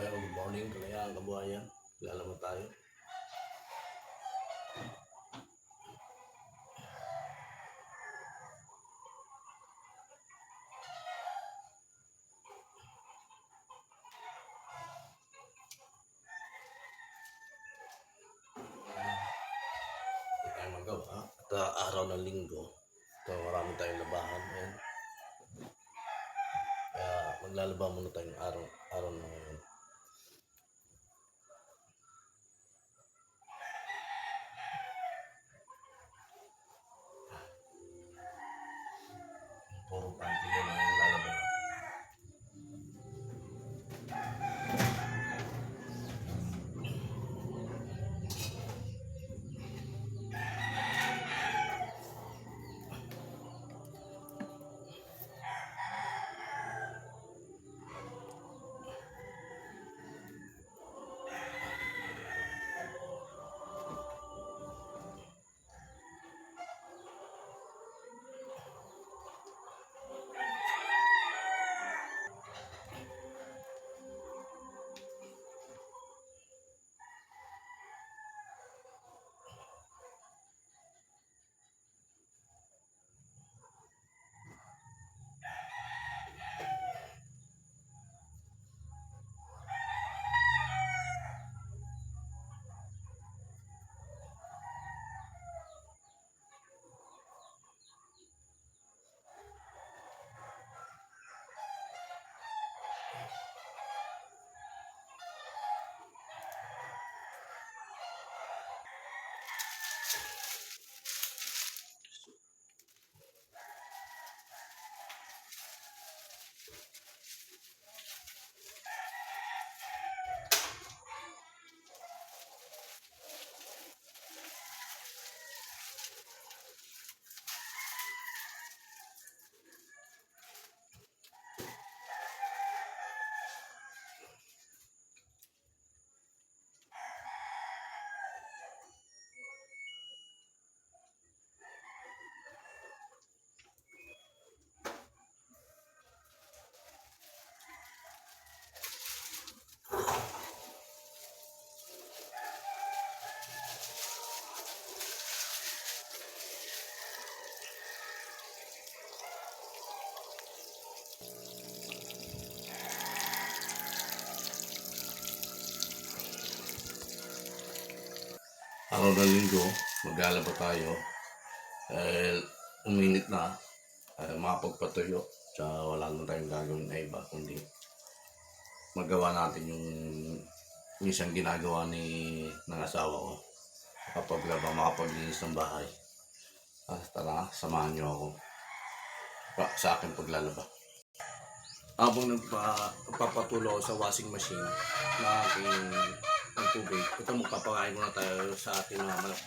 Ayun, good morning, kalayaan, kabuhayan. Lalaman tayo. Hindi tayo magawa. At araw ng linggo, ito marami tayong labahan. Ayan. Kaya maglalaba muna tayong araw na ngayon. Puro panty yun ang lalaban. Araw ng linggo, maglalaba tayo. Uminit na, makapagpatuyo. Tsaka wala na tayong gagawin na iba, kundi magawa natin yung minsan ginagawa ng asawa ko. Makapaglaba, makapaglinis ng bahay. Tara, samahan niyo ako sa aking paglalaba. Habang nagpapatulo sa washing machine na aking ang tubig, ito magpapakain muna tayo sa ating mga manok.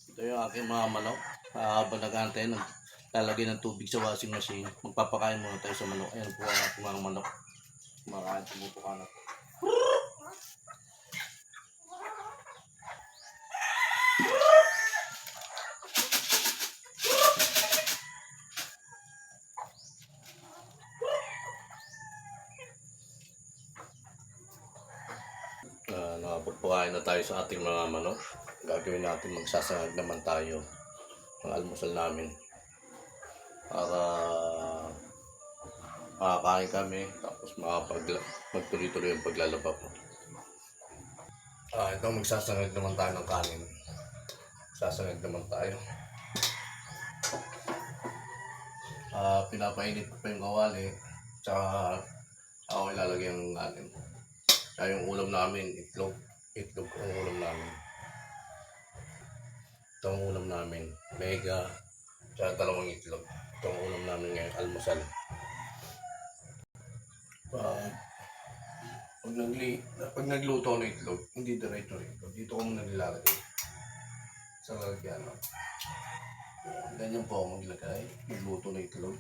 Ito yung aking mga manok. Habang nag-aantay, lalagay ng tubig sa washing machine, magpapakain muna tayo sa manok. Ayan po ang ating mga manok. Kumakain, tumutukan na. Nakapagpakain na tayo sa ating mga manok. Gagawin natin, magsasangag naman tayo ng almusal namin para makakain kami, tapos magtuloy-tuloy yung paglalaba ko. Ito, magsasangag naman tayo ng kanin. Magsasangag naman tayo. Pinapainit pa yung kawali, tsaka ako ilalagay ang kanin. Tsaka yung ulam namin, itlog ang ulam namin. Ito ang ulam namin, mega, tsaka 2 itlog. Ito ang ulam namin ngayon, almusal. Pag nagluto ng itlog, hindi diretso ito. Dito ko muna nilalagay sa lalagyan. Ganyan po ako maglagay, magluto ng itlog.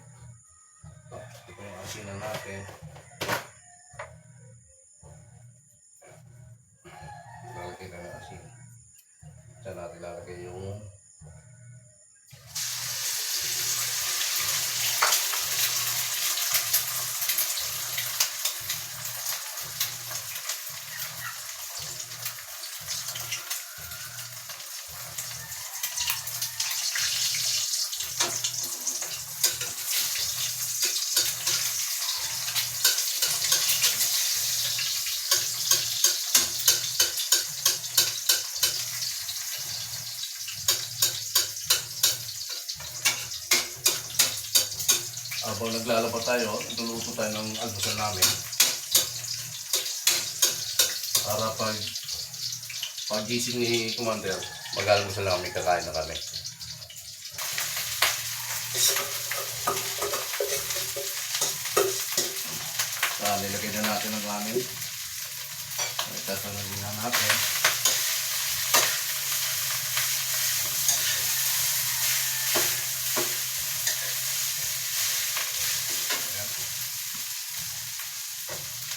Ito yung asinan natin. lalagay na ng asin. Diyan natin lalagay yung habang naglalaba tayo, luluto tayo ng almusal namin. Para pag gising ni Commander, mag-almusal na kami, kakain na kami. Nilagay na natin ang kanin. Itatanagin na natin.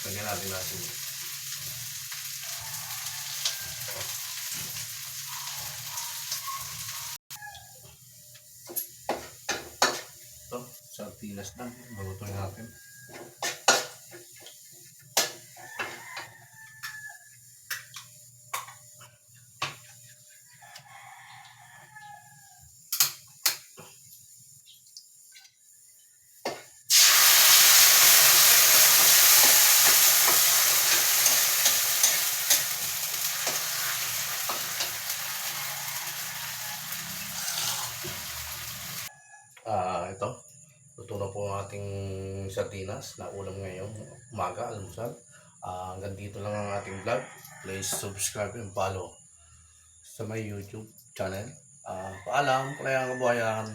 Lagyan natin natin. Ito, sardinas na. Malutuin natin. Ito, luto na po ang ating sardinas na ulam ngayong umaga, almusal. Hanggang dito lang ang ating vlog. Please subscribe and follow sa my YouTube channel. Paalam, Kalayang Kabuhayan.